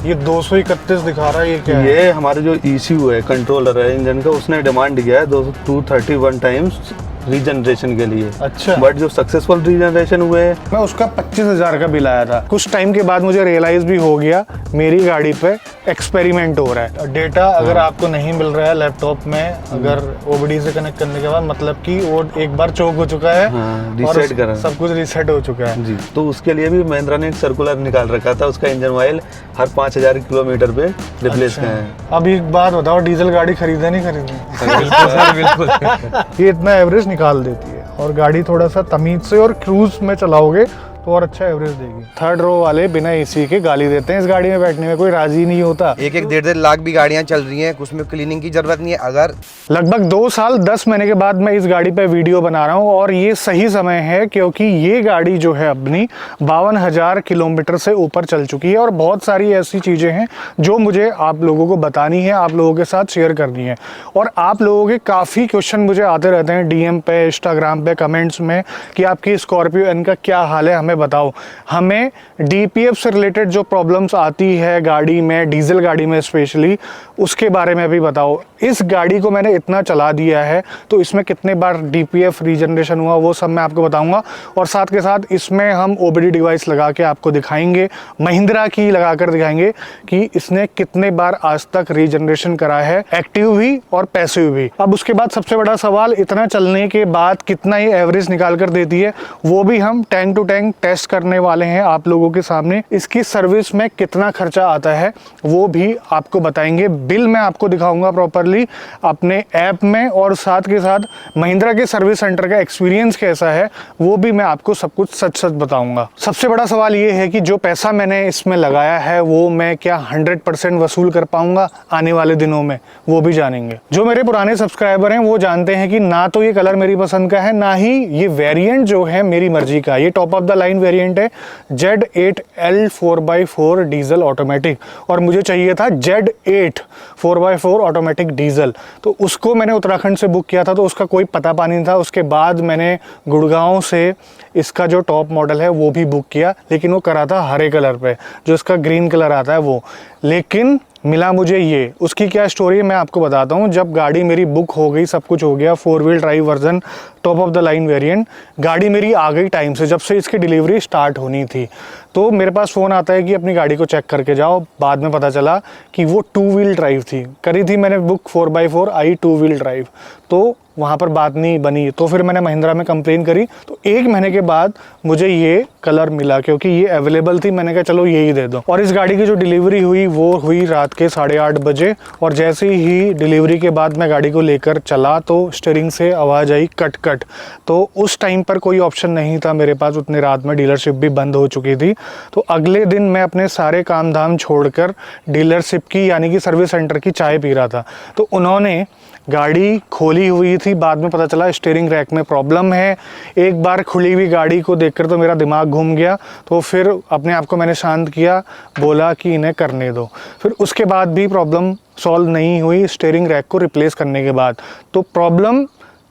ये 231 दिखा रहा है, ये क्या है? ये हमारे जो ECU है, कंट्रोलर है इंजन का, उसने डिमांड किया है 231 टाइम्स रीजनरेशन के लिए। अच्छा। बट जो सक्सेसफुल रीजनरेशन हुए हैं, मैं उसका 25,000 का बिल आया था। कुछ टाइम के बाद मुझे रियलाइज भी हो गया मेरी गाड़ी पे एक्सपेरिमेंट हो रहा है। डेटा अगर आपको नहीं मिल रहा है लैपटॉप में, अगर OBD से कनेक्ट करने के बाद, मतलब कि वो एक बार चोक हो चुका है, रीसेट करा, सब कुछ रीसेट हो चुका है जी। तो उसके लिए भी महिंद्रा ने एक सर्कुलर निकाल रखा था, उसका इंजन ऑयल हर 5000 किलोमीटर पे रिप्लेस अच्छा। है। अब एक बात बताओ, डीजल गाड़ी खरीदे नहीं खरीदे? बिल्कुल। ये इतना एवरेज निकाल देती है, और गाड़ी थोड़ा सा तमीज से और क्रूज में चलाओगे तो और अच्छा एवरेज देगी। थर्ड रो वाले बिना AC के गाली देते हैं, इस गाड़ी में बैठने में कोई राजी नहीं होता। 1-1 1.5 लाख भी गाड़ियां चल रही हैं, उसमें क्लीनिंग की जरूरत नहीं है। अगर लगभग 2 साल 10 महीने के बाद मैं इस गाड़ी पे वीडियो बना रहा हूँ, और ये सही समय है क्योंकि ये गाड़ी जो है अपनी 52,000 किलोमीटर से ऊपर चल चुकी है, और बहुत सारी ऐसी चीज़ें हैं जो मुझे आप लोगों को बतानी है, आप लोगों के साथ शेयर करनी है। और आप लोगों के काफ़ी क्वेश्चन मुझे आते रहते हैं DM पे, इंस्टाग्राम पे, कमेंट्स में कि आपकी स्कॉर्पियो एन का क्या हाल है, हमें बताओ। हमें DPF से रिलेटेड जो प्रॉब्लम्स आती है गाड़ी में, डीजल गाड़ी में स्पेशली, उसके बारे में भी बताओ। इस गाड़ी को मैंने इतना चला दिया है तो इसमें कितने बार DPF रीजनरेशन हुआ वो सब मैं आपको बताऊंगा, और साथ के साथ इसमें हम OBD डिवाइस लगा के आपको दिखाएंगे, महिंद्रा की लगा कर दिखाएंगे कि इसने कितने बार आज तक रीजनरेशन करा है, एक्टिव भी और पैसिव भी। अब उसके बाद सबसे बड़ा सवाल, इतना चलने के बाद कितना ही एवरेज निकाल कर देती है, वो भी हम टैंक टू टैंक टेस्ट करने वाले हैं आप लोगों के सामने। इसकी सर्विस में कितना खर्चा आता है वो भी आपको बताएंगे, बिल मैं आपको दिखाऊंगा प्रॉपरली अपने ऐप में, और साथ के साथ महिंद्रा के सर्विस सेंटर का एक्सपीरियंस कैसा है वो भी मैं आपको सब कुछ सच सच बताऊंगा। सबसे बड़ा सवाल ये है कि जो पैसा मैंने इसमें लगाया है वो मैं क्या 100% वसूल कर पाऊंगा आने वाले दिनों में, वो भी जानेंगे। जो मेरे पुराने सब्सक्राइबर हैं वो जानते हैं कि ना तो ये कलर मेरी पसंद का है, ना ही ये वेरिएंट जो है मेरी मर्जी का। ये top of the line variant है Z8L 4x4 डीजल ऑटोमेटिक, और मुझे चाहिए था Z8 4x4 ऑटोमेटिक डीजल, तो उसको मैंने उत्तराखंड से बुक किया था, तो उसका कोई पता पानी नहीं था। उसके बाद मैंने गुड़गांव से इसका जो टॉप मॉडल है वो भी बुक किया, लेकिन वो करा था हरे कलर पे, जो इसका ग्रीन कलर आता है वो, लेकिन मिला मुझे ये। उसकी क्या स्टोरी है मैं आपको बताता हूँ। जब गाड़ी मेरी बुक हो गई, सब कुछ हो गया, 4 wheel drive version, top of the line variant, गाड़ी मेरी आ गई टाइम से, जब से इसकी डिलीवरी स्टार्ट होनी थी, तो मेरे पास फ़ोन आता है कि अपनी गाड़ी को चेक करके जाओ। बाद में पता चला कि वो 2 व्हील ड्राइव थी, करी थी मैंने बुक 4x4 आई 2 व्हील ड्राइव, तो वहाँ पर बात नहीं बनी। तो फिर मैंने महिंद्रा में कंप्लेन करी, तो 1 महीने के बाद मुझे ये कलर मिला, क्योंकि ये अवेलेबल थी। मैंने कहा चलो यही दे दो, और इस गाड़ी की जो डिलीवरी हुई वो हुई रात के 8:30 बजे, और जैसे ही डिलीवरी के बाद मैं गाड़ी को लेकर चला तो स्टीयरिंग से आवाज़ आई कट कट। तो उस टाइम पर कोई ऑप्शन नहीं था मेरे पास, उतनी रात में डीलरशिप भी बंद हो चुकी थी। तो अगले दिन मैं अपने सारे काम धाम छोड़कर डीलरशिप की यानी कि सर्विस सेंटर की चाय पी रहा था, तो उन्होंने गाड़ी खोली हुई थी। बाद में पता चला स्टीयरिंग रैक में प्रॉब्लम है। एक बार खुली हुई गाड़ी को देखकर तो मेरा दिमाग घूम गया, तो फिर अपने आप को मैंने शांत किया, बोला कि इन्हें करने दो। फिर उसके बाद भी प्रॉब्लम सॉल्व नहीं हुई स्टीयरिंग रैक को रिप्लेस करने के बाद। तो प्रॉब्लम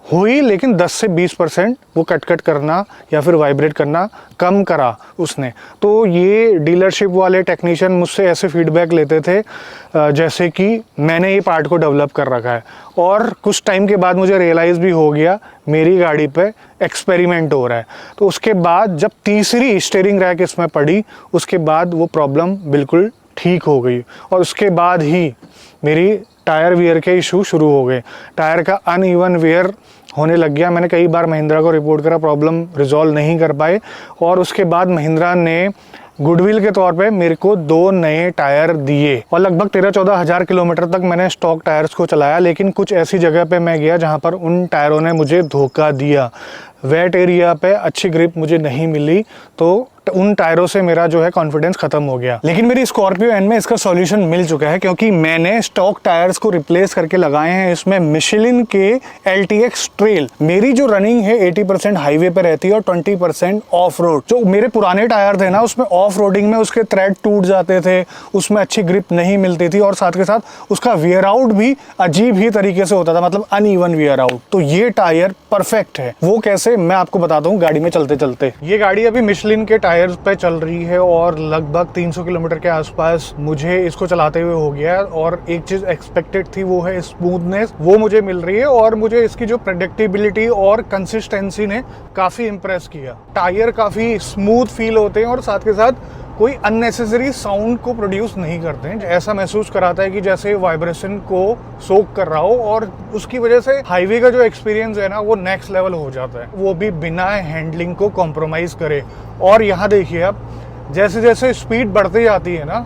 हुई, लेकिन 10 से 20% वो कट करना या फिर वाइब्रेट करना कम करा उसने। तो ये डीलरशिप वाले टेक्नीशियन मुझसे ऐसे फीडबैक लेते थे जैसे कि मैंने ये पार्ट को डेवलप कर रखा है। और कुछ टाइम के बाद मुझे रियलाइज़ भी हो गया मेरी गाड़ी पे एक्सपेरिमेंट हो रहा है। तो उसके बाद जब तीसरी स्टीयरिंग रैक इसमें पड़ी, उसके बाद वो प्रॉब्लम बिल्कुल ठीक हो गई, और उसके बाद ही मेरी टायर वियर के इशू शुरू हो गए। टायर का अनइवन वेयर होने लग गया। मैंने कई बार महिंद्रा को रिपोर्ट करा, प्रॉब्लम रिजॉल्व नहीं कर पाए, और उसके बाद महिंद्रा ने गुडविल के तौर पे मेरे को 2 नए टायर दिए, और लगभग 13-14 हज़ार किलोमीटर तक मैंने स्टॉक टायर्स को चलाया। लेकिन कुछ ऐसी जगह पे मैं गया जहाँ पर उन टायरों ने मुझे धोखा दिया, वेट एरिया पे अच्छी ग्रिप मुझे नहीं मिली, तो उन टायरों से मेरा जो है कॉन्फिडेंस खत्म हो गया। लेकिन मेरी स्कॉर्पियो एन में इसका सॉल्यूशन मिल चुका है, क्योंकि मैंने स्टॉक टायर्स को रिप्लेस करके लगाए हैं इसमें मिशेलिन के LTX ट्रेल। मेरी जो रनिंग है 80% हाईवे पे रहती है और 20% ऑफ रोड। जो मेरे पुराने टायर थे ना, उसमें ऑफ रोडिंग में उसके थ्रेड टूट जाते थे, उसमें अच्छी ग्रिप नहीं मिलती थी, और साथ के साथ उसका वियर आउट भी अजीब ही तरीके से होता था, मतलब अनइवन वियर आउट। तो ये टायर परफेक्ट है। वो कैसे, मैं आपको बताता हूँ गाड़ी में चलते चलते। ये गाड़ी अभी मिशलिन के टायर्स पे चल रही है और लगभग 300 किलोमीटर के आसपास मुझे इसको चलाते हुए हो गया है। और एक चीज एक्सपेक्टेड थी वो है स्मूथनेस, वो मुझे मिल रही है और मुझे इसकी जो प्रेडिक्टेबिलिटी और कंसिस्टेंसी ने काफी इंप्रेस किया। टायर काफी स्मूथ फील होते हैं और साथ के साथ कोई अननेसेसरी साउंड को प्रोड्यूस नहीं करते हैं। ऐसा महसूस कराता है कि जैसे वाइब्रेशन को सोक कर रहा हो और उसकी वजह से हाईवे का जो एक्सपीरियंस है ना वो नेक्स्ट लेवल हो जाता है, वो भी बिना हैंडलिंग को कॉम्प्रोमाइज करे। और यहाँ देखिए आप, जैसे जैसे स्पीड बढ़ती जाती है ना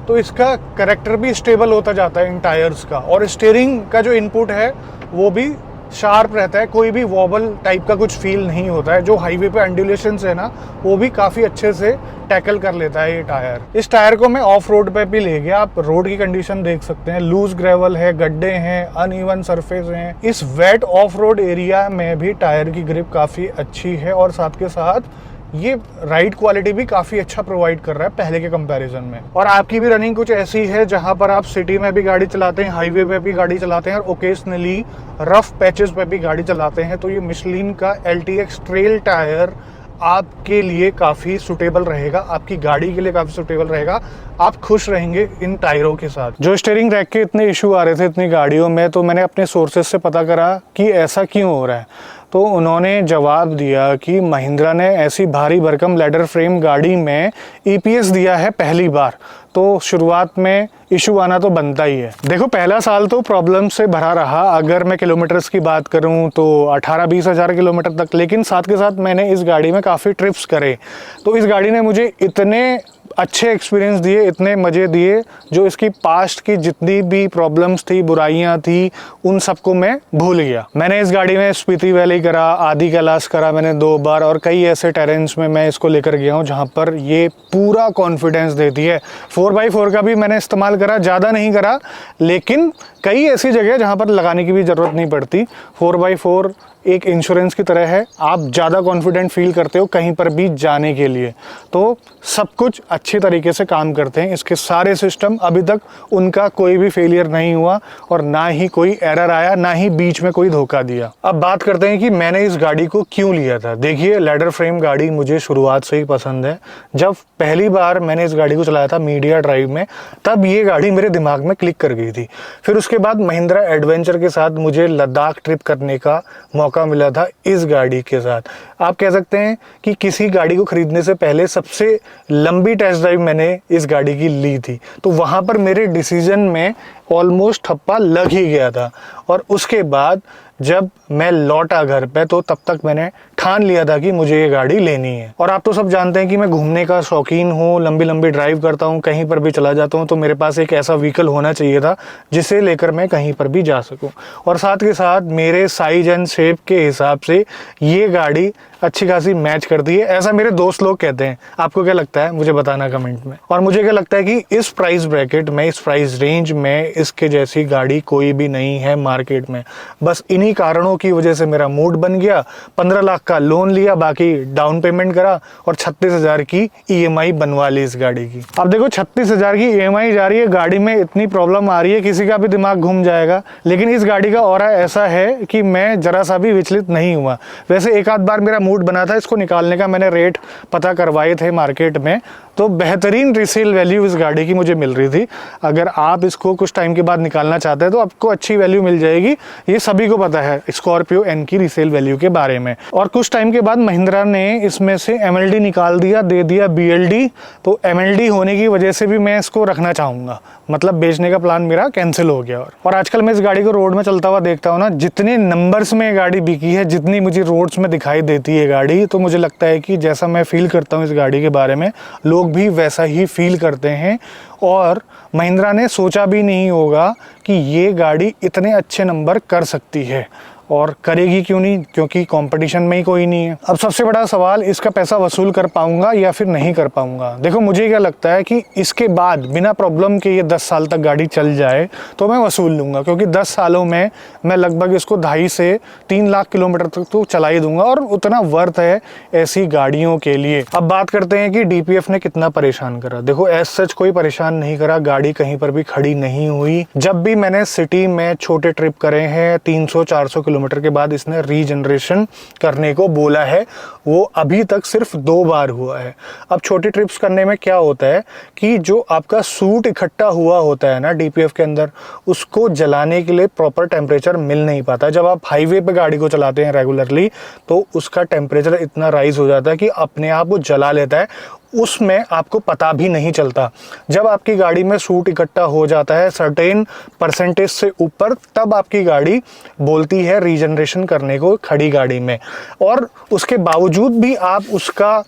तो इसका कैरेक्टर भी स्टेबल होता जाता है इन टायर्स का। और स्टीयरिंग का जो इनपुट है वो भी शार्प रहता है, कोई भी वॉबल टाइप का कुछ फील नहीं होता है। जो हाईवे पे अंडुलेशंस है ना वो भी काफ़ी अच्छे से टैकल कर लेता है ये टायर। इस टायर को मैं ऑफ रोड पे भी ले गया। आप रोड की कंडीशन देख सकते हैं, लूज ग्रेवल है, गड्ढे हैं, अनइवन सरफेस हैं। इस वेट ऑफ रोड एरिया में भी टायर की ग्रिप काफ़ी अच्छी है और साथ के साथ ये राइड क्वालिटी भी काफ़ी अच्छा प्रोवाइड कर रहा है पहले के कंपैरिजन में। और आपकी भी रनिंग कुछ ऐसी है जहां पर आप सिटी में भी गाड़ी चलाते हैं, हाईवे पे भी गाड़ी चलाते हैं और ओकेजनली रफ पैचेस पे भी गाड़ी चलाते हैं, तो ये मिशलिन का LTX ट्रेल टायर आपके लिए काफ़ी सुटेबल रहेगा, आपकी गाड़ी के लिए काफ़ी सुटेबल रहेगा। आप खुश रहेंगे इन टायरों के साथ। जो स्टीयरिंग रैक के इतने इशू आ रहे थे इतनी गाड़ियों में, तो मैंने अपने सोर्सेज से पता करा कि ऐसा क्यों हो रहा है। तो उन्होंने जवाब दिया कि महिंद्रा ने ऐसी भारी भरकम लेदर फ्रेम गाड़ी में EPS दिया है पहली बार, तो शुरुआत में इशू आना तो बनता ही है। देखो पहला साल तो प्रॉब्लम से भरा रहा, अगर मैं किलोमीटर्स की बात करूं तो 18-20 हज़ार किलोमीटर तक। लेकिन साथ के साथ मैंने इस गाड़ी में काफ़ी ट्रिप्स करे, तो इस गाड़ी ने मुझे इतने अच्छे एक्सपीरियंस दिए, इतने मज़े दिए, जो इसकी पास्ट की जितनी भी प्रॉब्लम्स थी, बुराइयां थी, उन सबको मैं भूल गया। मैंने इस गाड़ी में स्पीति वैली करा, आदि कैलाश करा मैंने 2 बार, और कई ऐसे टेरेंस में मैं इसको लेकर गया हूँ जहाँ पर ये पूरा कॉन्फिडेंस देती है। 4x4 का भी मैंने इस्तेमाल करा, ज़्यादा नहीं करा, लेकिन कई ऐसी जगह जहाँ पर लगाने की भी ज़रूरत नहीं पड़ती। 4x4 एक इंश्योरेंस की तरह है, आप ज़्यादा कॉन्फिडेंट फील करते हो कहीं पर भी जाने के लिए, तो सब कुछ अच्छी तरीके से काम करते हैं इसके सारे सिस्टम। अभी तक उनका कोई भी फेलियर नहीं हुआ और ना ही कोई एरर आया, ना ही बीच में कोई धोखा दिया। अब बात करते हैं कि मैंने इस गाड़ी को क्यों लिया था। देखिए लेदर फ्रेम गाड़ी मुझे शुरुआत से ही पसंद है। जब पहली बार मैंने इस गाड़ी को चलाया था मीडिया ड्राइव में, तब ये गाड़ी मेरे दिमाग में क्लिक कर गई थी। फिर उसके बाद महिंद्रा एडवेंचर के साथ मुझे लद्दाख ट्रिप करने का मौका मिला था इस गाड़ी के साथ। आप कह सकते हैं कि किसी गाड़ी को खरीदने से पहले सबसे लंबी टेस्ट ड्राइव मैंने इस गाड़ी की ली थी, तो वहाँ पर मेरे डिसीजन में ऑलमोस्ट ठप्पा लग ही गया था। और उसके बाद जब मैं लौटा घर पे तो तब तक मैंने ठान लिया था कि मुझे ये गाड़ी लेनी है। और आप तो सब जानते हैं कि मैं घूमने का शौकीन हूँ, लंबी लंबी ड्राइव करता हूँ, कहीं पर भी चला जाता हूँ, तो मेरे पास एक ऐसा व्हीकल होना चाहिए था जिसे लेकर मैं कहीं पर भी जा सकूँ। और साथ के साथ मेरे साइज एंड शेप के हिसाब से ये गाड़ी अच्छी खासी मैच करती है, ऐसा मेरे दोस्त लोग कहते हैं। आपको क्या लगता है मुझे बताना कमेंट में। और मुझे क्या लगता है कि इस प्राइस ब्रैकेट में, इस प्राइस रेंज में इसके जैसी गाड़ी कोई भी नहीं है मार्केट में। बस इन्हीं कारणों की वजह से मेरा मूड बन गया। 15 लाख का लोन लिया, बाकी डाउन पेमेंट करा और 36,000 की EMI बनवा ली इस गाड़ी की। अब देखो 36,000 की EMI जा रही है, गाड़ी में इतनी प्रॉब्लम आ रही है, किसी का भी दिमाग घूम जाएगा। लेकिन इस गाड़ी का ऑरा ऐसा है कि मैं जरा सा भी विचलित नहीं हुआ। वैसे एक आध बार मेरा मूड बना था इसको निकालने का, मैंने रेट पता करवाए थे मार्केट में, तो बेहतरीन रीसेल वैल्यू इस गाड़ी की मुझे मिल रही थी। अगर आप इसको कुछ टाइम के बाद निकालना चाहते हैं तो आपको अच्छी वैल्यू मिल जाएगी, ये सभी को पता है स्कॉर्पियो एन की रीसेल वैल्यू के बारे में। और कुछ टाइम के बाद महिंद्रा ने इसमें से MLD निकाल दिया, दे दिया BLD। तो MLD होने की वजह से भी मैं इसको रखना चाहूँगा, मतलब बेचने का प्लान मेरा कैंसिल हो गया। और आजकल मैं इस गाड़ी को रोड में चलता हुआ देखता हूँ ना, जितने नंबर्स में गाड़ी बिकी है, जितनी मुझे रोड्स में दिखाई देती है गाड़ी, तो मुझे लगता है कि जैसा मैं फील करता हूँ इस गाड़ी के बारे में, लोग भी वैसा ही फील करते हैं। और महिंद्रा ने सोचा भी नहीं होगा कि ये गाड़ी इतने अच्छे नंबर कर सकती है, और करेगी क्यों नहीं, क्योंकि कंपटीशन में ही कोई नहीं है। अब सबसे बड़ा सवाल, इसका पैसा वसूल कर पाऊंगा या फिर नहीं कर पाऊंगा। देखो मुझे क्या लगता है कि इसके बाद बिना प्रॉब्लम के ये 10 साल तक गाड़ी चल जाए तो मैं वसूल लूँगा, क्योंकि 10 सालों में मैं लगभग इसको 2.5 से 3 लाख किलोमीटर तक तो चला ही दूंगा, और उतना वर्थ है ऐसी गाड़ियों के लिए। अब बात करते हैं कि DPF ने कितना परेशान करा। देखो एज सच कोई परेशान नहीं करा, गाड़ी कहीं पर भी खड़ी नहीं हुई। जब भी मैंने सिटी में छोटे ट्रिप करे हैं 300-400 किलोमीटर किलोमीटर के बाद इसने रीजनरेशन करने को बोला है। वो अभी तक सिर्फ 2 बार हुआ है। अब छोटी ट्रिप्स करने में क्या होता है कि जो आपका सूट इकट्ठा हुआ होता है ना DPF के अंदर, उसको जलाने के लिए प्रॉपर टेम्परेचर मिल नहीं पाता। जब आप हाईवे पे गाड़ी को चलाते हैं रेगुलरली तो उसका टेम्परेचर इतना राइज हो जाता है कि अपने आप वो जला लेता है, उसमें आपको पता भी नहीं चलता। जब आपकी गाड़ी में सूट इकट्ठा हो जाता है सर्टेन परसेंटेज से ऊपर, तब आपकी गाड़ी बोलती है रीजनरेशन करने को खड़ी गाड़ी में, और उसके बावजूद भी आप उसका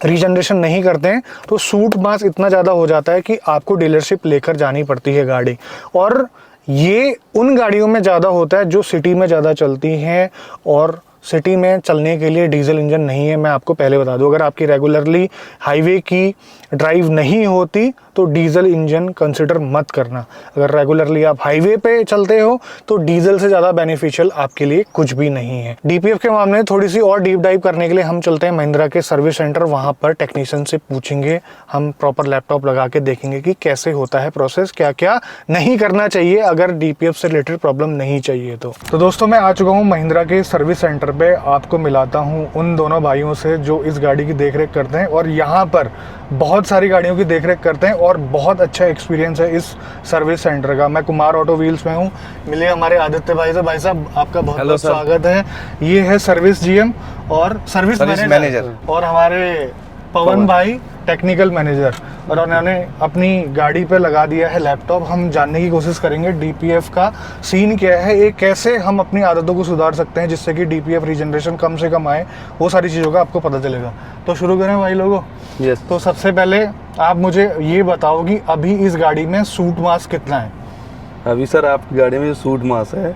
रीजनरेशन नहीं करते हैं तो सूट मास इतना ज़्यादा हो जाता है कि आपको डीलरशिप लेकर जानी पड़ती है गाड़ी। और ये उन गाड़ियों में ज़्यादा होता है जो सिटी में ज़्यादा चलती हैं, और सिटी में चलने के लिए डीजल इंजन नहीं है। मैं आपको पहले बता दूं, अगर आपकी रेगुलरली हाईवे की ड्राइव नहीं होती तो डीजल इंजन कंसिडर मत करना। अगर रेगुलरली आप हाईवे पे चलते हो तो डीजल से ज़्यादा बेनिफिशियल आपके लिए कुछ भी नहीं है। DPF के मामले में थोड़ी सी और डीप डाइव करने के लिए हम चलते हैं महिंद्रा के सर्विस सेंटर। वहाँ पर टेक्नीशियन से पूछेंगे, हम प्रॉपर लैपटॉप लगा के देखेंगे कि कैसे होता है प्रोसेस, क्या क्या नहीं करना चाहिए अगर DPF से रिलेटेड प्रॉब्लम नहीं चाहिए तो दोस्तों मैं आ चुका हूँ महिंद्रा के सर्विस सेंटर पे। आपको मिलाता हूँ उन दोनों भाइयों से जो इस गाड़ी की देखरेख करते हैं और यहाँ पर बहुत सारी गाड़ियों की देखरेख करते हैं, और बहुत अच्छा एक्सपीरियंस है इस सर्विस सेंटर का। मैं कुमार ऑटो व्हील्स में हूँ, मिले हमारे आदित्य भाई से। भाई साहब आपका बहुत बहुत स्वागत है। ये है सर्विस GM और सर्विस मैनेजर, और हमारे पवन भाई टेक्निकल मैनेजर, और उन्होंने अपनी गाड़ी पे लगा दिया है लैपटॉप। हम जानने की कोशिश करेंगे DPF का सीन क्या है, ये कैसे हम अपनी आदतों को सुधार सकते हैं जिससे कि DPF रीजनरेशन कम से कम आए, वो सारी चीज़ों का आपको पता चलेगा। तो शुरू करें भाई लोगों। यस। तो सबसे पहले आप मुझे ये बताओ कि अभी इस गाड़ी में सूट मास कितना है? अभी सर आपकी गाड़ी में जो सूट मास है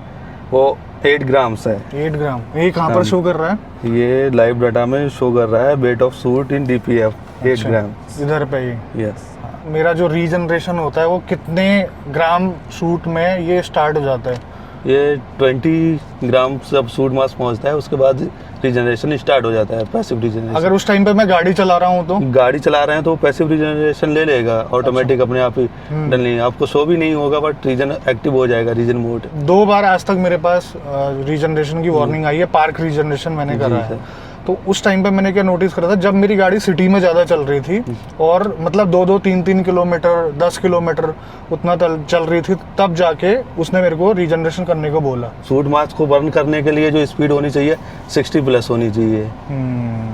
वो 8 ग्राम्स है। 8 ग्राम। ये कहाँ पर शो कर रहा है? ये लाइव डाटा में शो कर रहा है weight of suit in DPF 8 ग्राम। इधर पे ही। यस। मेरा जो रीजनरेशन होता है वो कितने ग्राम सूट में ये स्टार्ट हो जाता है? ये 20 ग्राम जब सूट मास पहुंचता है उसके बाद रीजनरेशन स्टार्ट हो जाता है, पैसिव रीजनरेशन। अगर उस टाइम पे मैं गाड़ी चला रहा हूँ तो? गाड़ी चला रहे हैं तो पैसिव रीजनरेशन ले लेगा ऑटोमेटिक, अपने आप ही डल नहीं, आपको शो भी नहीं होगा बट रीजन एक्टिव हो जाएगा, रीजन मोड। 2 बार आज तक मेरे पास रीजनरेशन की वार्निंग आई है, पार्क रीजनरेशन मैंने करा है। तो उस टाइम पे मैंने क्या नोटिस करा था, जब मेरी गाड़ी सिटी में ज़्यादा चल रही थी और मतलब 2-2, 3-3 किलोमीटर, 10 किलोमीटर उतना चल रही थी, तब जाके उसने मेरे को रीजनरेशन करने को बोला। सूट मास को बर्न करने के लिए जो स्पीड होनी चाहिए 60+ होनी चाहिए।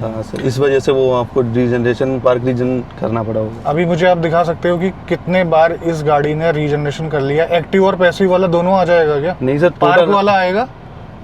हाँ सर, इस वजह से वो आपको रीजनरेशन पार्क रीजन करना पड़ा होगा। अभी मुझे आप दिखा सकते हो कि कितने बार इस गाड़ी ने रीजनरेशन कर लिया? एक्टिव और पैसिव वाला दोनों आ जाएगा क्या? नहीं सर, पार्क वाला आएगा?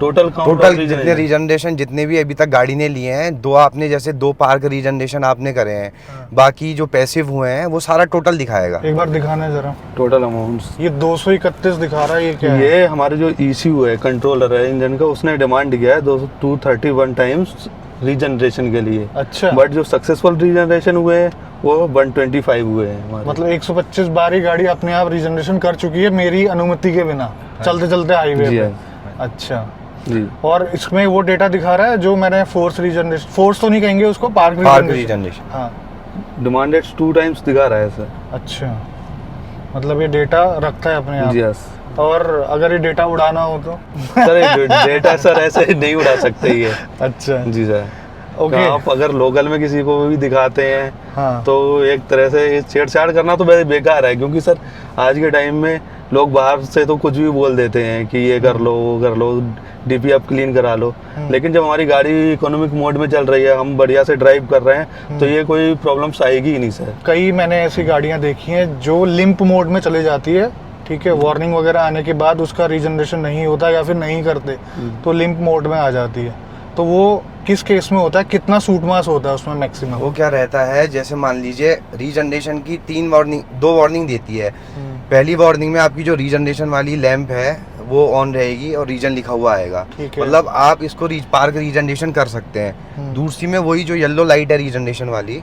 टोटल जितने रीजनरेशन जितने भी अभी तक गाड़ी ने लिए हैं, 2 आपने जैसे 2 पार्क रीजनरेशन आपने करे हैं, बाकी जो पैसिव हुए हैं वो सारा टोटल दिखाएगा। एक बार दिखाना है जरा टोटल अमाउंट। ये 231 दिखा रहा है, ये क्या है? ये हमारे जो ECU है, कंट्रोलर है इंजन का, उसने डिमांड किया है 231 टाइम्स रीजनरेशन के लिए। अच्छा। बट जो सक्सेसफुल रीजनरेशन हुए हैं वो 125 हुए हैं हमारे। मतलब 125 बार ही गाड़ी अपने आप रीजनरेशन कर चुकी है मेरी अनुमति के बिना, चलते चलते हाईवे पे। अच्छा जी। और इसमें वो डेटा दिखा रहा है जो मैंने फोर्स रीजनरेशन, फोर्स तो नहीं कहेंगे उसको, पार्क रीजनरेशन। हाँ, डिमांडेड 2 टाइम्स दिखा रहा है सर। अच्छा, मतलब ये डेटा रखता है अपने आप। यस। और अगर ये डेटा उड़ाना हो तो? सर डेटा सर ऐसे नहीं उड़ा सकते ये। अच्छा जी सर। ओके। आप अगर लोकल में किसी को भी दिखाते हैं हाँ। तो एक तरह से छेड़छाड़ करना तो बेकार है, क्योंकि सर आज के टाइम में लोग बाहर से तो कुछ भी बोल देते हैं कि ये कर लो, वो कर लो, DPF क्लीन करा लो, लेकिन जब हमारी गाड़ी इकोनॉमिक मोड में चल रही है, हम बढ़िया से ड्राइव कर रहे हैं, तो ये कोई प्रॉब्लम्स आएगी ही नहीं सर। कई मैंने ऐसी गाड़ियां देखी हैं जो लिंप मोड में चले जाती है, ठीक है, वार्निंग वगैरह आने के बाद उसका रीजनरेशन नहीं होता या फिर नहीं करते तो लिंप मोड में आ जाती है। तो वो किस केस में होता है? कितना सूट मास होता है उसमें मैक्सिमम? वो क्या रहता है, जैसे मान लीजिए रीजनरेशन की 2 वार्निंग देती है। पहली वार्निंग में आपकी जो रीजनरेशन वाली लैंप है वो ऑन रहेगी और रीजन लिखा हुआ आएगा, मतलब आप इसको पार्क रीजनरेशन कर सकते हैं। दूसरी में वही जो येलो लाइट है रीजनरेशन वाली,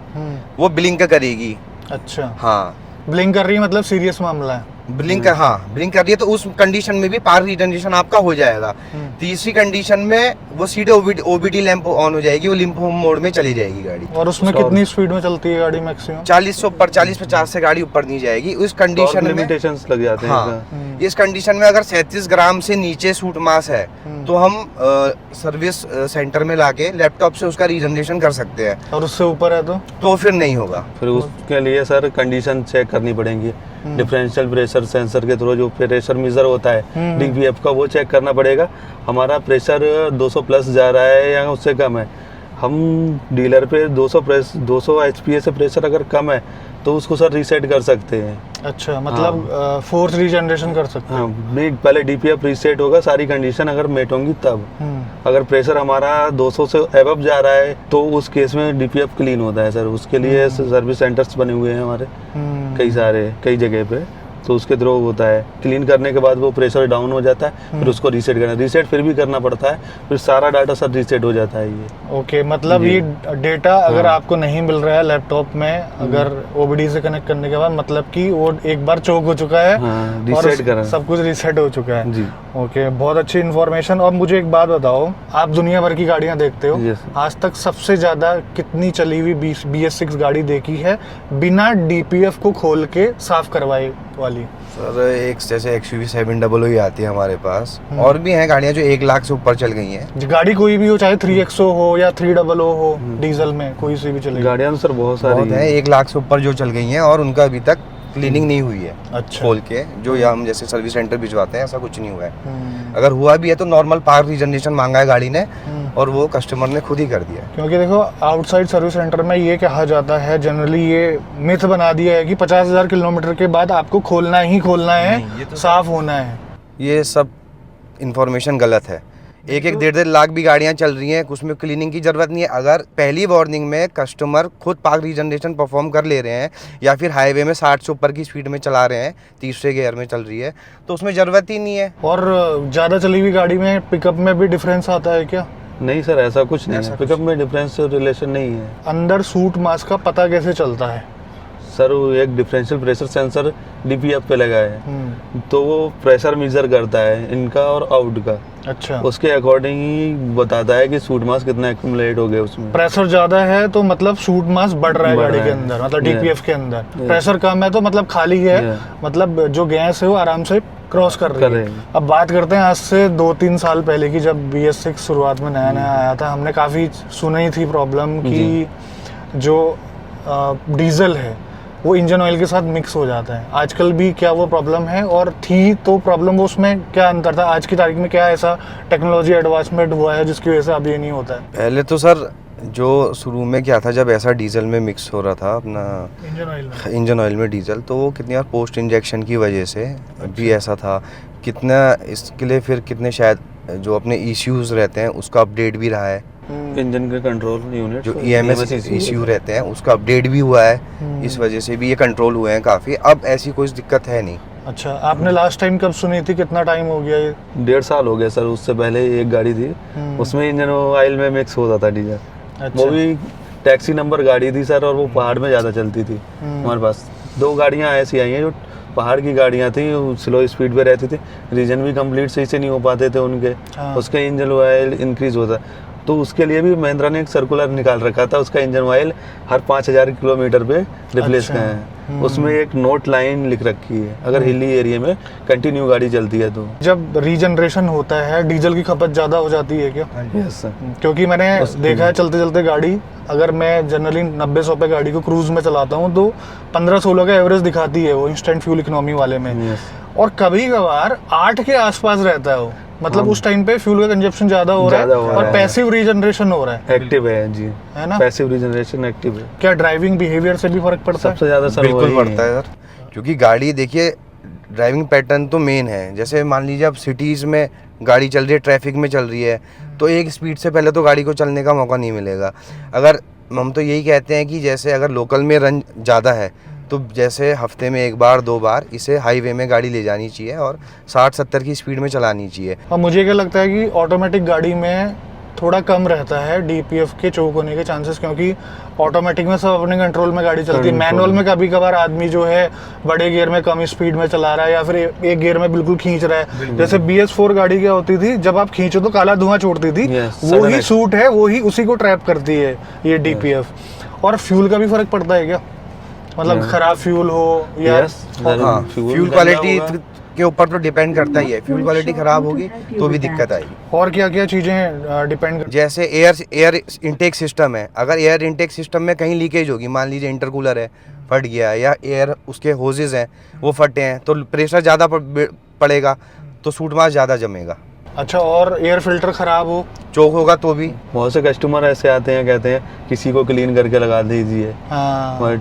वो ब्लिंक करेगी। अच्छा। हाँ, ब्लिंक कर रही है मतलब सीरियस मामला है। ब्लिंक कर, हाँ ब्लिंक कर रही है तो उस कंडीशन में भी पार्क रीजनरेशन आपका हो जाएगा। तीसरी कंडीशन में वो सीधे ओबीडी लैंप ऑन हो जाएगी, वो लिम्प मोड में चली जाएगी गाड़ी। और उसमें कितनी स्पीड में चलती है गाड़ी मैक्सिमम? 40 से ऊपर, 40-50 से गाड़ी ऊपर नहीं जाएगी उस कंडीशन में। लिमिटेशंस लग जाते हैं। हाँ, इस कंडीशन में अगर 37 ग्राम से नीचे सूट मास है तो हम सर्विस सेंटर में लाके लैपटॉप से उसका रीजनरेशन कर सकते हैं। और उससे ऊपर है तो फिर नहीं होगा। फिर उसके लिए सर कंडीशन चेक करनी पड़ेगी। डिफरेंशियल प्रेशर सेंसर के थ्रू जो प्रेशर मेजर होता है डीपीएफ का, वो चेक करना पड़ेगा। हमारा प्रेशर 200 प्लस जा रहा है या उससे कम है, हम डीलर पे 200 एचपीए से प्रेशर अगर कम है तो उसको सर रीसेट कर सकते हैं। अच्छा, मतलब फोर्स रीजनरेशन कर सकते हैं। हाँ, नहीं पहले डीपीएफ रीसेट होगा, सारी कंडीशन अगर मेट होंगी तब। अगर प्रेशर हमारा 200 से एबव जा रहा है तो उस केस में डीपीएफ क्लीन होता है सर। उसके लिए सर्विस सेंटर्स बने हुए हैं हमारे कई जगह पे, तो उसके थ्रू होता है। क्लीन करने के बाद वो प्रेशर डाउन हो जाता है, फिर उसको रीसेट करना, रीसेट फिर भी करना पड़ता है, फिर सारा डाटा सब रीसेट हो जाता है ये। ओके, मतलब ये डेटा अगर आपको नहीं मिल रहा है लैपटॉप में, अगर ओबीडी से कनेक्ट करने के बाद, मतलब कि वो एक बार चोक हो चुका है और सब कुछ रीसेट हो चुका है जी। ओके, बहुत अच्छी इन्फॉर्मेशन। और मुझे एक बात बताओ, आप दुनिया भर की गाड़ियां देखते हो, आज तक सबसे ज्यादा कितनी चली हुई BS6 गाड़ी देखी है बिना डीपीएफ को खोल के साफ करवाए वाली? सर एक जैसे XUV 700 ही आती है हमारे पास, और भी हैं गाड़ियां जो 1 लाख से ऊपर चल गई हैं। गाड़ी कोई भी हो, चाहे 3XO हो या 300 हो, डीजल में कोई सी भी चलेगी। गाड़ियां तो सर बहुत सारी हैं, 1 लाख से ऊपर जो चल गई हैं और उनका अभी तक क्लीनिंग नहीं हुई है। अच्छा। खोल के जो या हम जैसे सर्विस सेंटर भिजवाते हैं, ऐसा कुछ नहीं हुआ है। अगर हुआ भी है तो नॉर्मल पार्क रीजनरेशन मांगा है गाड़ी ने और वो कस्टमर ने खुद ही कर दिया। क्योंकि देखो, आउटसाइड सर्विस सेंटर में ये कहा जाता है, जनरली ये मिथ बना दिया है कि 50,000 किलोमीटर के बाद आपको खोलना ही खोलना है, साफ होना है। ये सब इंफॉर्मेशन गलत है। 1-1 लाख भी गाड़ियां चल रही हैं, उसमें क्लीनिंग की जरूरत नहीं है। अगर पहली वार्निंग में कस्टमर खुद पार्क रीजनरेशन परफॉर्म कर ले रहे हैं या फिर हाईवे में 60 से ऊपर की स्पीड में चला रहे हैं, तीसरे गियर में चल रही है, तो उसमें ज़रूरत ही नहीं है। और ज़्यादा चली हुई गाड़ी में पिकअप में भी डिफरेंस आता है क्या? नहीं सर, ऐसा कुछ नहीं है, पिकअप में डिफरेंस रिलेशन नहीं है। अंदर सूट मास का पता कैसे चलता है? सर वो एक डिफरेंशियल प्रेशर सेंसर डीपीएफ पे लगा है, तो वो प्रेशर मेजर करता है इनका और आउट का। अच्छा, उसके अकॉर्डिंग ही बताता है कि सूट मास कितना एक्यूमुलेट हो गया उसमें। प्रेशर ज्यादा है तो मतलब सूट मास बढ़ रहा है गाड़ी के अंदर, मतलब डीपीएफ के अंदर। प्रेशर कम है तो मतलब खाली है, मतलब जो गैस है वो आराम से क्रॉस कर रही है। अब बात करते हैं आज से 2-3 साल पहले की, जब BS6 शुरुआत में नया आया था, हमने काफ़ी सुनी थी प्रॉब्लम कि जो डीजल है वो इंजन ऑयल के साथ मिक्स हो जाता है। आजकल भी क्या वो प्रॉब्लम है, और थी तो प्रॉब्लम, वो उसमें क्या अंतर था? आज की तारीख में क्या ऐसा टेक्नोलॉजी एडवांसमेंट हुआ है जिसकी वजह से अब ये नहीं होता है? पहले तो सर जो शुरू में क्या था, जब ऐसा डीजल में मिक्स हो रहा था अपना इंजन ऑयल में डीजल, तो वो कितनी बार पोस्ट इंजेक्शन की वजह से भी ऐसा था। कितना इसके लिए फिर कितने शायद जो अपने इश्यूज रहते हैं उसका अपडेट भी रहा है। इंजन के कंट्रोल यूनिट जो EMS इश्यू रहते हैं उसका अपडेट भी हुआ है, इस वजह से भी ये कंट्रोल हुए हैं काफ़ी। अब ऐसी कोई दिक्कत है नहीं। अच्छा, आपने लास्ट टाइम कब सुनी थी? कितना टाइम हो गया ये? 1.5 साल हो गया सर। उससे पहले एक गाड़ी थी, उसमें इंजन ऑयल में मिक्स होता था डीजल। अच्छा। वो भी टैक्सी नंबर गाड़ी थी सर, और वो पहाड़ में ज़्यादा चलती थी। हमारे पास 2 गाड़ियाँ ऐसी आई हैं जो पहाड़ की गाड़ियाँ थी, स्लो स्पीड पे रहती थी, रीजन भी कंप्लीट सही से नहीं हो पाते थे उनके। उसके इंजन ऑयल इंक्रीज होता, तो उसके लिए भी महिंद्रा ने एक सर्कुलर निकाल रखा था, उसका इंजन ऑयल हर 5,000 किलोमीटर पे रिप्लेस करना है। उसमें एक नोट लाइन लिख रखी है, अगर हिली एरिया में कंटिन्यू गाड़ी चलती है तो। जब रीजनरेशन होता है, डीजल की खपत ज़्यादा हो जाती है क्या? यस सर, क्योंकि मैंने देखा है चलते चलते गाड़ी, अगर मैं जनरली 90-100 पे गाड़ी को क्रूज में चलाता हूँ तो 15-16 का एवरेज दिखाती है वो इंस्टेंट फ्यूल इकोनॉमी वाले में। और कभी कभार 8 के आसपास रहता है वो, मतलब उस टाइम पे फ्यूल का कंजप्शन ज्यादा हो रहा है और पैसिव रीजनरेशन हो रहा है। एक्टिव है जी, है ना, पैसिव रीजनरेशन एक्टिव है। क्या ड्राइविंग बिहेवियर से भी फर्क पड़ता है? सबसे ज्यादा सर बिल्कुल पड़ता है सर, क्योंकि गाड़ी देखिए ड्राइविंग पैटर्न तो मेन है। जैसे मान लीजिए अब सिटीज़ में गाड़ी चल रही है, ट्रैफिक में चल रही है, तो एक स्पीड से पहले तो गाड़ी को चलने का मौका नहीं मिलेगा। अगर हम तो यही कहते हैं कि जैसे अगर लोकल में रन ज़्यादा है तो जैसे हफ्ते में 1 बार 2 बार इसे हाईवे में गाड़ी ले जानी चाहिए और 60-70 की स्पीड में चलानी चाहिए। और मुझे क्या लगता है कि ऑटोमेटिक गाड़ी में थोड़ा कम रहता है डीपीएफ के चोक होने के चांसेस, क्योंकि ऑटोमेटिक में सब अपने कंट्रोल में गाड़ी चलती है। मैनुअल में कभी कभार आदमी जो है बड़े गियर में कम स्पीड में चला रहा है या फिर एक गियर में बिल्कुल खींच रहा है। जैसे BS4 गाड़ी क्या होती थी, जब आप खींचो तो काला धुआं छोड़ती थी, वो ही सूट है, वो ही उसी को ट्रैप करती है ये डीपीएफ। और फ्यूल का भी फर्क पड़ता है क्या, मतलब खराब फ्यूल हो या फ्यूल क्वालिटी के ऊपर तो डिपेंड करता ही है। फ्यूल क्वालिटी खराब होगी तो भी दिक्कत आएगी। और क्या क्या चीजें डिपेंड कर, जैसे एयर इनटेक सिस्टम है, अगर एयर इनटेक सिस्टम में कहीं लीकेज होगी, मान लीजिए इंटरकूलर है फट गया या एयर उसके होजेस हैं वो फटे हैं, तो प्रेशर ज़्यादा पड़ेगा तो सूट मास ज़्यादा जमेगा। अच्छा, और एयर फिल्टर खराब हो, चोक होगा तो भी। बहुत से कस्टमर ऐसे आते हैं, कहते हैं किसी को क्लीन करके लगा दीजिए, बट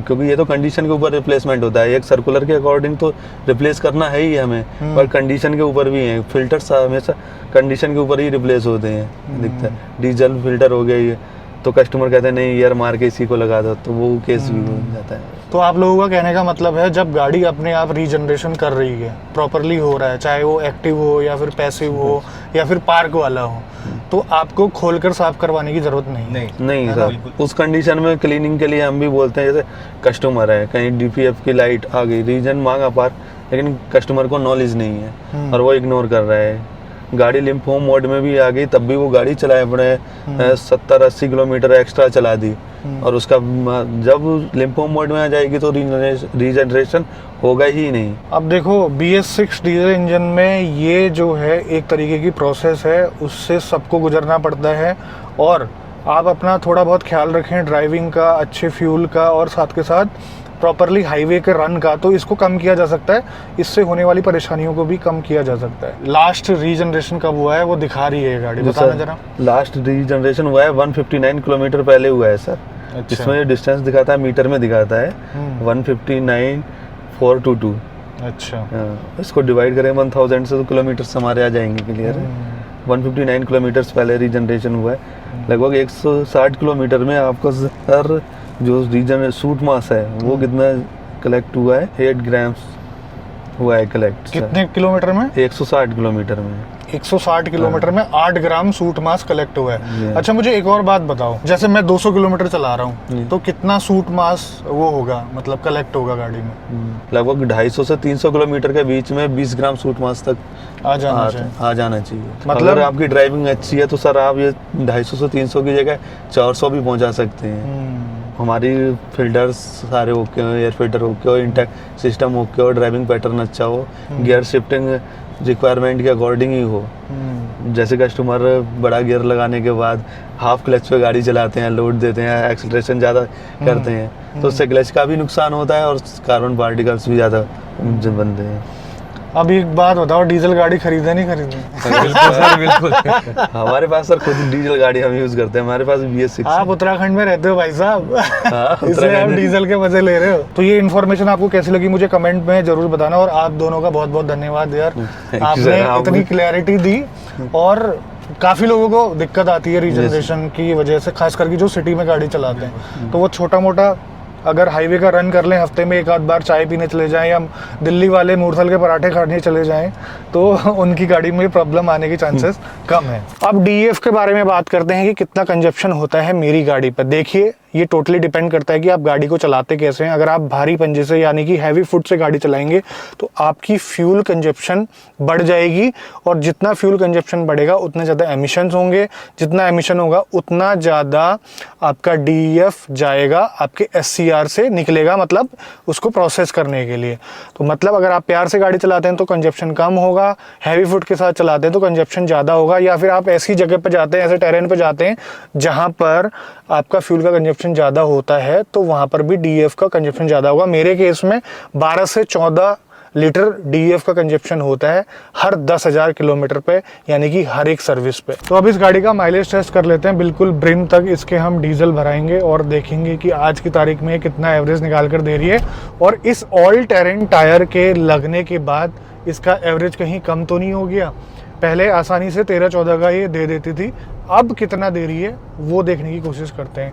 क्योंकि ये तो कंडीशन के ऊपर रिप्लेसमेंट होता है। एक सर्कुलर के अकॉर्डिंग तो रिप्लेस करना है ही हमें, पर कंडीशन के ऊपर भी है। फिल्टर्स हमेशा कंडीशन के ऊपर ही रिप्लेस होते हैं, दिखता है। डीजल फिल्टर हो गया ये, तो कस्टमर कहते हैं नहीं ईयर मार के इसी को लगा दो, तो वो केस भी हो जाता है। तो आप लोगों का कहने का मतलब है जब गाड़ी अपने आप रीजनरेशन कर रही है, प्रॉपरली हो रहा है, चाहे वो एक्टिव हो या फिर पैसिव हो या फिर पार्क वाला हो, तो आपको खोलकर साफ करवाने की जरूरत नहीं सर। उस कंडीशन में क्लीनिंग के लिए हम भी बोलते हैं, जैसे कस्टमर है कहीं डीपीएफ की लाइट आ गई, रीजन मांगा पार, लेकिन कस्टमर को नॉलेज नहीं है और वो इग्नोर कर रहा है। गाड़ी लिम्फोम मोड में भी आ गई तब भी वो गाड़ी चलाए पड़े 70-80 किलोमीटर एक्स्ट्रा चला दी, और उसका जब लिम्फोम मोड में आ जाएगी तो रीजनरेशन होगा ही नहीं। अब देखो BS6 डीजल इंजन में ये जो है एक तरीके की प्रोसेस है, उससे सबको गुजरना पड़ता है। और आप अपना थोड़ा बहुत ख्याल रखें ड्राइविंग का, अच्छे फ्यूल का, और साथ के साथ प्रॉपरली हाईवे के रन का, तो इसको कम किया जा सकता है। इससे होने वाली परेशानियों को भी कम किया जा सकता है। लास्ट रीजनरेशन कब हुआ है वो दिखा रही है गाड़ी, बताना जरा। लास्ट रीजनरेशन हुआ है 159 किलोमीटर पहले हुआ है सर। अच्छा। इसमें डिस्टेंस दिखाता है, मीटर में दिखाता है 159,422। अच्छा, इसको डिवाइड करें 1000 से तो किलोमीटर हमारे आ जाएंगे क्लियर है। 159 किलोमीटर पहले रीजनरेशन हुआ है। लगभग 160 किलोमीटर में आपका सर जो रीजन सूट मास है वो कितना कलेक्ट हुआ है, 8 ग्राम्स हुआ है कलेक्ट। कितने किलोमीटर में? 160 किलोमीटर में। 160 किलोमीटर में 8 ग्राम सूट मास कलेक्ट हुआ है। अच्छा, मुझे एक और बात बताओ, जैसे मैं 200 किलोमीटर चला रहा हूँ तो कितना सूट मास वो होगा, मतलब कलेक्ट होगा गाड़ी में? लगभग 250 से 300 किलोमीटर के बीच में 20 ग्राम सूट मास तक आ जाना चाहिए। मतलब अगर आपकी ड्राइविंग अच्छी है तो सर आप ये 250 से 300 की जगह 400 भी पहुंचा सकते हैं। हमारी फिल्टर्स सारे ओके हो, एयर फिल्टर ओके हो, इंटेक सिस्टम ओके हो, ड्राइविंग पैटर्न अच्छा हो, गियर शिफ्टिंग रिक्वायरमेंट के अकॉर्डिंग ही हो। जैसे कस्टमर बड़ा गियर लगाने के बाद हाफ क्लच पे गाड़ी चलाते हैं, लोड देते हैं, एक्सीलरेशन ज़्यादा करते हैं, तो उससे क्लच का भी नुकसान होता है और कार्बन पार्टिकल्स भी ज़्यादा बनते हैं। अब एक बात बताओ, डीजल गाड़ी खरीदे नहीं खरीदे? बिल्कुल सर, बिल्कुल। हमारे पास सर खुद डीजल गाड़ी हम यूज करते हैं, हमारे पास BS6। आप उत्तराखंड में रहते हो भाई साहब, इसलिए आप डीजल के मजे ले रहे हो। तो ये इन्फॉर्मेशन आपको कैसी लगी मुझे कमेंट में जरूर बताना, और आप दोनों का बहुत बहुत धन्यवाद यार, आपने इतनी क्लैरिटी दी। और काफ़ी लोगों को दिक्कत आती है रीजनरेशन की वजह से, खास करके जो सिटी में गाड़ी चलाते हैं, तो वो छोटा मोटा अगर हाईवे का रन कर लें, हफ्ते में एक आध बार चाय पीने चले जाएं, या दिल्ली वाले मूर्थल के पराठे खाने चले जाएं, तो उनकी गाड़ी में प्रॉब्लम आने के चांसेस कम है। अब DEF के बारे में बात करते हैं कि कितना कंजप्शन होता है मेरी गाड़ी पर। देखिए, ये टोटली डिपेंड करता है कि आप गाड़ी को चलाते कैसे हैं। अगर आप भारी पंजे से यानी कि हैवी फुट से गाड़ी चलाएंगे तो आपकी फ्यूल कंजप्शन बढ़ जाएगी, और जितना फ्यूल कंजप्शन बढ़ेगा उतने ज़्यादा एमिशंस होंगे, जितना एमिशन होगा उतना ज़्यादा आपका DEF जाएगा आपके SCR से निकलेगा, मतलब उसको प्रोसेस करने के लिए। तो मतलब अगर आप प्यार से गाड़ी चलाते हैं तो कंजप्शन कम होगा, हैवी फुट के साथ चलाते हैं तो कंजप्शन ज़्यादा होगा, या फिर आप ऐसी जगह पर जाते हैं, ऐसे टेरेन पर जाते हैं जहाँ पर आपका फ्यूल का कंजप्शन ज़्यादा होता है, तो वहाँ पर भी DEF का कंजप्शन ज़्यादा होगा। मेरे केस में 12 से 14 लीटर DEF का कंजप्शन होता है हर 10,000 किलोमीटर पे, यानी कि हर एक सर्विस पे। तो अब इस गाड़ी का माइलेज टेस्ट कर लेते हैं। बिल्कुल ब्रिम तक इसके हम डीजल भराएंगे और देखेंगे कि आज की तारीख में कितना एवरेज निकाल कर दे रही है, और इस ऑल टेरेन टायर के लगने के बाद इसका एवरेज कहीं कम तो नहीं हो गया। पहले आसानी से 13-14 का ये दे देती थी, अब कितना दे रही है वो देखने की कोशिश करते हैं।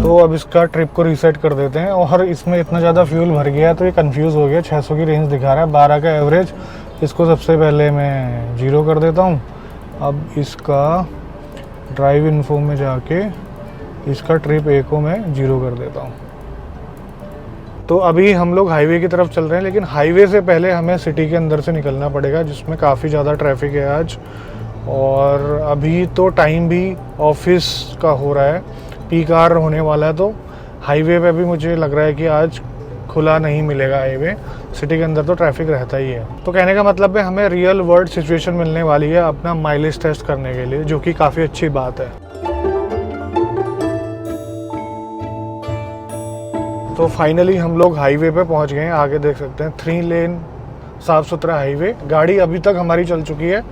तो अब अब इसका ट्रिप को रीसेट कर देते हैं। और इसमें इतना ज़्यादा फ्यूल भर गया है तो ये कंफ्यूज हो गया, 600 की रेंज दिखा रहा है, 12 का एवरेज। इसको सबसे पहले मैं 0 कर देता हूँ। अब इसका ड्राइव इन्फो में जाके इसका ट्रिप ए को मैं 0 कर देता हूँ। तो अभी हम लोग हाईवे की तरफ चल रहे हैं, लेकिन हाईवे से पहले हमें सिटी के अंदर से निकलना पड़ेगा, जिसमें काफ़ी ज़्यादा ट्रैफिक है आज। और अभी तो टाइम भी ऑफिस का हो रहा है, पीक आवर होने वाला है, तो हाईवे पे भी मुझे लग रहा है कि आज खुला नहीं मिलेगा हाईवे। सिटी के अंदर तो ट्रैफिक रहता ही है। तो कहने का मतलब है हमें रियल वर्ल्ड सिचुएशन मिलने वाली है अपना माइलेज टेस्ट करने के लिए, जो कि काफ़ी अच्छी बात है। तो फाइनली हम लोग हाईवे पे पहुंच गए हैं। आगे देख सकते हैं 3 लेन साफ़ सुथरा हाईवे। गाड़ी अभी तक हमारी चल चुकी है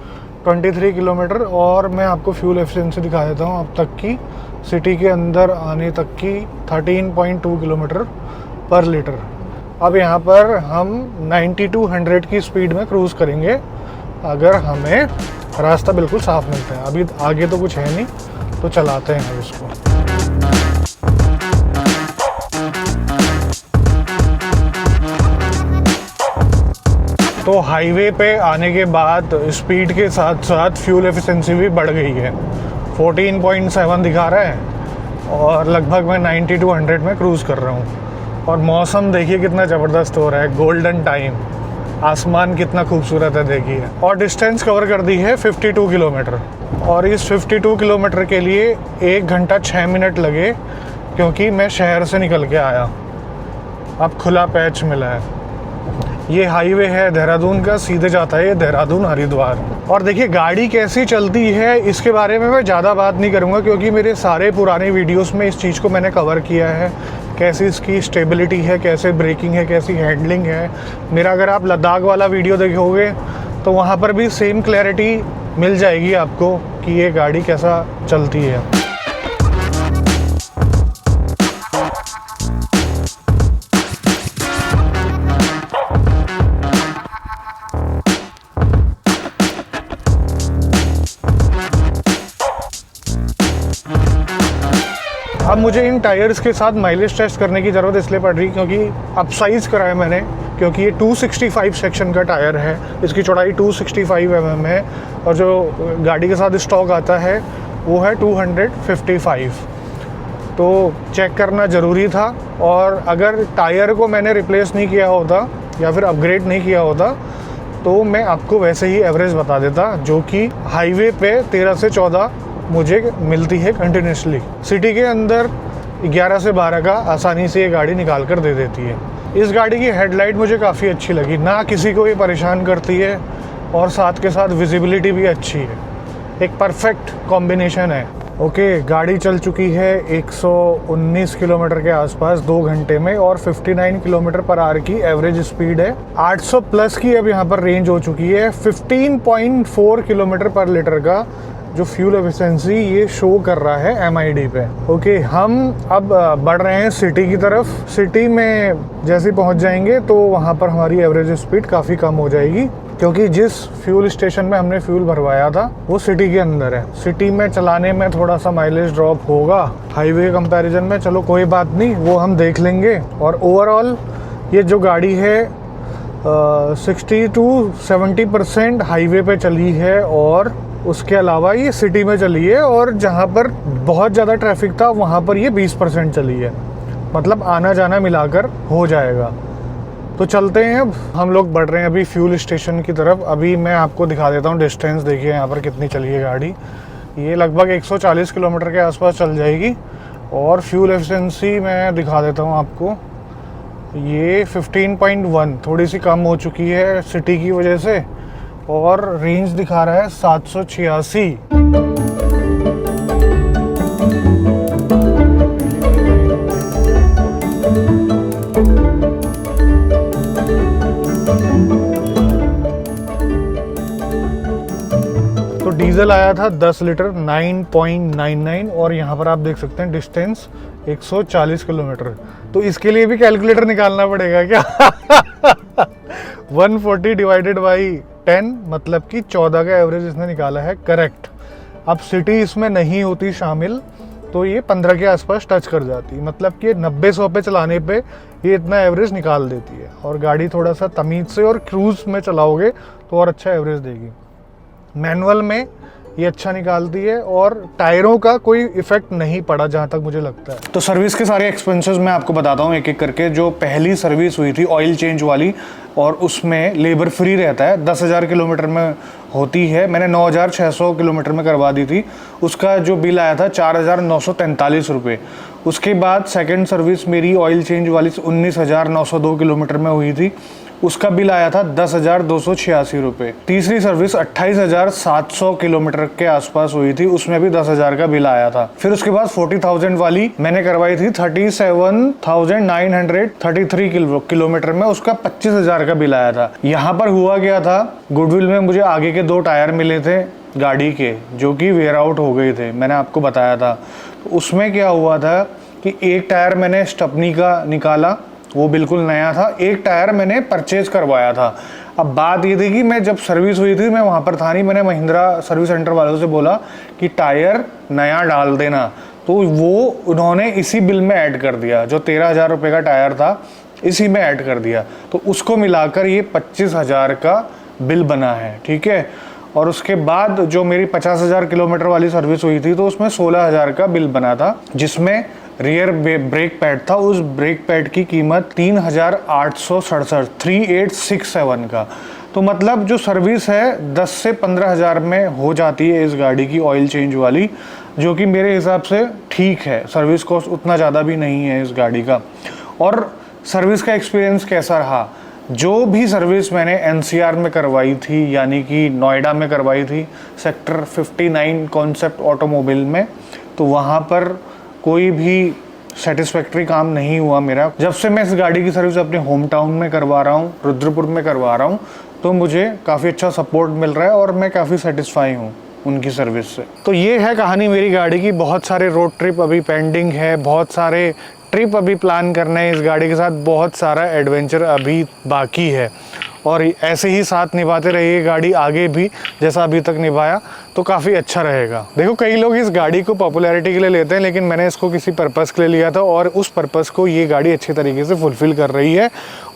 23 किलोमीटर। और मैं आपको फ्यूल एफिशिएंसी दिखा देता हूं अब तक की, सिटी के अंदर आने तक की 13.2 किलोमीटर पर लीटर। अब यहाँ पर हम 90 to 100 की स्पीड में क्रूज़ करेंगे अगर हमें रास्ता बिल्कुल साफ़ मिलता है। अभी आगे तो कुछ है नहीं, तो चलाते हैं अब इसको। तो हाईवे पे आने के बाद स्पीड के साथ साथ फ्यूल एफिशिएंसी भी बढ़ गई है, 14.7 दिखा रहा है और लगभग मैं 90 to 100 में क्रूज़ कर रहा हूँ। और मौसम देखिए कितना ज़बरदस्त हो रहा है, गोल्डन टाइम, आसमान कितना खूबसूरत है देखिए। और डिस्टेंस कवर कर दी है 52 किलोमीटर। और इस 52 किलोमीटर के लिए 1 घंटा 6 मिनट लगे, क्योंकि मैं शहर से निकल के आया। अब खुला पैच मिला है। ये हाईवे है देहरादून का, सीधे जाता है ये देहरादून हरिद्वार। और देखिए गाड़ी कैसी चलती है इसके बारे में मैं ज़्यादा बात नहीं करूँगा, क्योंकि मेरे सारे पुराने वीडियोस में इस चीज़ को मैंने कवर किया है, कैसी इसकी स्टेबिलिटी है, कैसे ब्रेकिंग है, कैसी हैंडलिंग है। मेरा अगर आप लद्दाख वाला वीडियो देखोगे तो वहाँ पर भी सेम क्लैरिटी मिल जाएगी आपको कि ये गाड़ी कैसा चलती है। अब मुझे इन टायर्स के साथ माइलेज टेस्ट करने की ज़रूरत इसलिए पड़ रही क्योंकि अपसाइज़ कराया मैंने, क्योंकि ये 265 सेक्शन का टायर है, इसकी चौड़ाई 265 mm है और जो गाड़ी के साथ स्टॉक आता है वो है 255। तो चेक करना ज़रूरी था। और अगर टायर को मैंने रिप्लेस नहीं किया होता या फिर अपग्रेड नहीं किया होता तो मैं आपको वैसे ही एवरेज बता देता, जो कि हाईवे पे 13 से 14 मुझे मिलती है कंटिन्यूसली। सिटी के अंदर 11 से 12 का आसानी से ये गाड़ी निकाल कर दे देती है। इस गाड़ी की हेडलाइट मुझे काफ़ी अच्छी लगी, ना किसी को ये परेशान करती है और साथ के साथ विजिबिलिटी भी अच्छी है। एक परफेक्ट कॉम्बिनेशन है। ओके, गाड़ी चल चुकी है 119 किलोमीटर के आसपास 2 घंटे में और 59 किलोमीटर पर आवर की एवरेज स्पीड है। 800 प्लस की अब यहाँ पर रेंज हो चुकी है। 15.4 किलोमीटर पर लीटर का जो फ्यूल एफिशिएंसी ये शो कर रहा है MID पे। ओके, हम अब बढ़ रहे हैं सिटी की तरफ। सिटी में जैसे पहुंच जाएंगे तो वहां पर हमारी एवरेज स्पीड काफ़ी कम हो जाएगी, क्योंकि जिस फ्यूल स्टेशन में हमने फ्यूल भरवाया था वो सिटी के अंदर है। सिटी में चलाने में थोड़ा सा माइलेज ड्रॉप होगा हाईवे के कंपैरिजन में, चलो कोई बात नहीं, वो हम देख लेंगे। और ओवरऑल ये जो गाड़ी है 60 to 70% हाईवे पे चली है और उसके अलावा ये सिटी में चली है। और जहाँ पर बहुत ज़्यादा ट्रैफिक था वहाँ पर ये 20% चली है, मतलब आना जाना मिलाकर हो जाएगा। तो चलते हैं, अब हम लोग बढ़ रहे हैं अभी फ्यूल स्टेशन की तरफ। अभी मैं आपको दिखा देता हूँ डिस्टेंस, देखिए यहाँ पर कितनी चली है गाड़ी। ये लगभग 140 किलोमीटर के आसपास चल जाएगी। और फ्यूल एफिशिएंसी मैं दिखा देता हूँ आपको, ये 15.1 थोड़ी सी कम हो चुकी है सिटी की वजह से, और रेंज दिखा रहा है 786। तो डीजल आया था 10 लीटर 9.99 और यहाँ पर आप देख सकते हैं डिस्टेंस 140 किलोमीटर। तो इसके लिए भी कैलकुलेटर निकालना पड़ेगा क्या? 140 डिवाइडेड बाई 10 मतलब कि 14 का एवरेज इसने निकाला है, करेक्ट। अब सिटी इसमें नहीं होती शामिल, तो ये 15 के आसपास टच कर जाती है, मतलब कि 90-100 पे चलाने पे ये इतना एवरेज निकाल देती है। और गाड़ी थोड़ा सा तमीज़ से और क्रूज़ में चलाओगे तो और अच्छा एवरेज देगी। मैनुअल में ये अच्छा निकालती है और टायरों का कोई इफेक्ट नहीं पड़ा जहाँ तक मुझे लगता है। तो सर्विस के सारे एक्सपेंसेस मैं आपको बताता हूँ एक एक करके। जो पहली सर्विस हुई थी ऑयल चेंज वाली, और उसमें लेबर फ्री रहता है, 10,000 किलोमीटर में होती है, मैंने 9,600 किलोमीटर में करवा दी थी। उसका जो बिल आया था 4,943 रुपये। उसके बाद सेकंड सर्विस मेरी ऑयल चेंज वाली 19,902 किलोमीटर में हुई थी, उसका बिल आया था 10,286 रुपये। तीसरी सर्विस 28,700 किलोमीटर के आसपास हुई थी, उसमें भी 10,000 का बिल आया था। फिर उसके बाद 40,000 वाली मैंने करवाई थी 37,933 किलोमीटर में, उसका 25,000 का बिल आया था। यहाँ पर हुआ क्या था, गुडविल में मुझे आगे के 2 टायर मिले थे गाड़ी के, जो कि वेयर आउट हो गए थे, मैंने आपको बताया था। उसमें क्या हुआ था कि एक टायर मैंने स्टपनी का निकाला, वो बिल्कुल नया था, एक टायर मैंने परचेज करवाया था। अब बात ये थी कि मैं जब सर्विस हुई थी मैं वहाँ पर था नहीं, मैंने महिंद्रा सर्विस सेंटर वालों से बोला कि टायर नया डाल देना, तो वो उन्होंने इसी बिल में ऐड कर दिया। जो 13,000 रुपये का टायर था इसी में ऐड कर दिया, तो उसको मिलाकर ये 25,000 का बिल बना है, ठीक है। और उसके बाद जो मेरी 50,000 किलोमीटर वाली सर्विस हुई थी तो उसमें 16,000 का बिल बना था, जिसमें रियर ब्रेक पैड था। उस ब्रेक पैड की कीमत 3,867 3867 का। तो मतलब जो सर्विस है 10 से 15,000 में हो जाती है इस गाड़ी की ऑयल चेंज वाली, जो कि मेरे हिसाब से ठीक है। सर्विस कॉस्ट उतना ज़्यादा भी नहीं है इस गाड़ी का। और सर्विस का एक्सपीरियंस कैसा रहा, जो भी सर्विस मैंने NCR में करवाई थी, यानी कि नोएडा में करवाई थी सेक्टर 59 कॉन्सेप्ट ऑटोमोबाइल में, तो वहाँ पर कोई भी सेटिस्फैक्ट्री काम नहीं हुआ मेरा। जब से मैं इस गाड़ी की सर्विस अपने होम टाउन में करवा रहा हूँ, रुद्रपुर में करवा रहा हूँ, तो मुझे काफ़ी अच्छा सपोर्ट मिल रहा है और मैं काफ़ी सेटिस्फाई हूँ उनकी सर्विस से। तो ये है कहानी मेरी गाड़ी की। बहुत सारे रोड ट्रिप अभी पेंडिंग है, बहुत सारे ट्रिप अभी प्लान करना है इस गाड़ी के साथ, बहुत सारा एडवेंचर अभी बाकी है। और ऐसे ही साथ निभाते रहिए गाड़ी आगे भी, जैसा अभी तक निभाया, तो काफ़ी अच्छा रहेगा। देखो कई लोग इस गाड़ी को पॉपुलैरिटी के लिए लेते हैं, लेकिन मैंने इसको किसी पर्पज़ के लिए लिया था और उस पर्पज़ को ये गाड़ी अच्छे तरीके से फुलफ़िल कर रही है।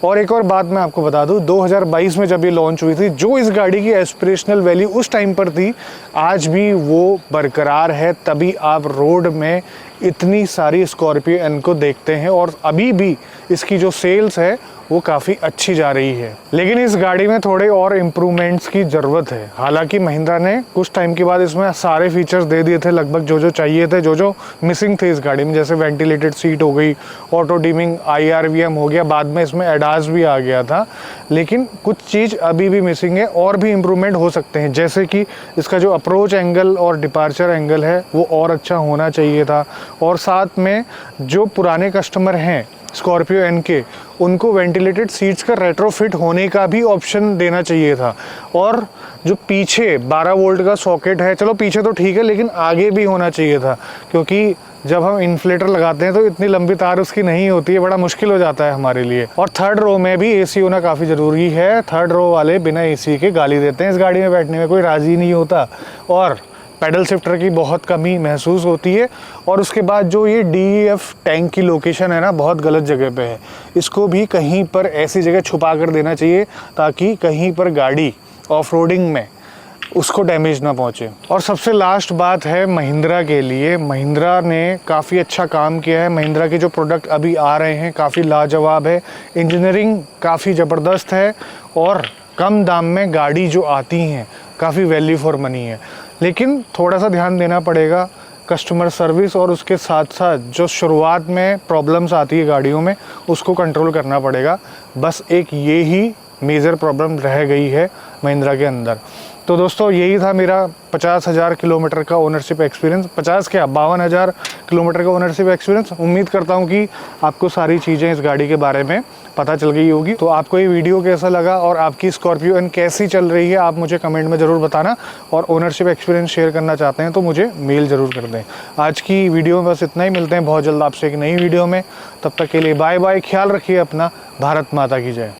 और एक और बात मैं आपको बता दूं, 2022 में जब ये लॉन्च हुई थी, जो इस गाड़ी की एस्पिरेशनल वैल्यू उस टाइम पर थी, आज भी वो बरकरार है। तभी आप रोड में इतनी सारी स्कॉर्पियो एन को देखते हैं और अभी भी इसकी जो सेल्स है वो काफ़ी अच्छी जा रही है। लेकिन इस गाड़ी में थोड़े और इम्प्रूवमेंट्स की ज़रूरत है। हालांकि महिंद्रा ने कुछ टाइम के बाद इसमें सारे फीचर्स दे दिए थे लगभग, जो चाहिए थे, जो मिसिंग थे इस गाड़ी में, जैसे वेंटिलेटेड सीट हो गई, ऑटो डिमिंग, IRVM हो गया, बाद में इसमें एडास भी आ गया था। लेकिन कुछ चीज़ अभी भी मिसिंग है और भी इम्प्रूवमेंट हो सकते हैं, जैसे कि इसका जो अप्रोच एंगल और डिपार्चर एंगल है वो और अच्छा होना चाहिए था। और साथ में जो पुराने कस्टमर हैं स्कॉर्पियो एन के, उनको वेंटिलेटेड सीट्स का रेट्रोफिट होने का भी ऑप्शन देना चाहिए था। और जो पीछे 12 वोल्ट का सॉकेट है, चलो पीछे तो ठीक है, लेकिन आगे भी होना चाहिए था, क्योंकि जब हम इन्फ्लेटर लगाते हैं तो इतनी लंबी तार उसकी नहीं होती है, बड़ा मुश्किल हो जाता है हमारे लिए। और थर्ड रो में भी AC होना काफ़ी ज़रूरी है। थर्ड रो वाले बिना AC के गाली देते हैं, इस गाड़ी में बैठने में कोई राज़ी नहीं होता और पैडल शिफ्टर की बहुत कमी महसूस होती है। और उसके बाद जो ये DEF टैंक की लोकेशन है ना, बहुत गलत जगह पे है। इसको भी कहीं पर ऐसी जगह छुपा कर देना चाहिए ताकि कहीं पर गाड़ी ऑफ रोडिंग में उसको डैमेज ना पहुँचे। और सबसे लास्ट बात है महिंद्रा के लिए। महिंद्रा ने काफ़ी अच्छा काम किया है। महिंद्रा के जो प्रोडक्ट अभी आ रहे हैं काफ़ी लाजवाब है, इंजीनियरिंग काफ़ी ज़बरदस्त है और कम दाम में गाड़ी जो आती हैं काफ़ी वैल्यू फॉर मनी है। लेकिन थोड़ा सा ध्यान देना पड़ेगा कस्टमर सर्विस, और उसके साथ साथ जो शुरुआत में प्रॉब्लम्स आती है गाड़ियों में उसको कंट्रोल करना पड़ेगा। बस एक ये ही मेजर प्रॉब्लम रह गई है महिंद्रा के अंदर। तो दोस्तों यही था मेरा 50,000 किलोमीटर का ओनरशिप एक्सपीरियंस, 50 क्या 52,000 किलोमीटर का ओनरशिप एक्सपीरियंस। उम्मीद करता हूँ कि आपको सारी चीज़ें इस गाड़ी के बारे में पता चल गई होगी। तो आपको ये वीडियो कैसा लगा और आपकी स्कॉर्पियो एन कैसी चल रही है, आप मुझे कमेंट में ज़रूर बताना। और ओनरशिप एक्सपीरियंस शेयर करना चाहते हैं तो मुझे मेल ज़रूर कर दें। आज की वीडियो में बस इतना ही, मिलते हैं बहुत जल्द आपसे एक नई वीडियो में। तब तक के लिए बाय बाय, ख्याल रखिए अपना। भारत माता की जय।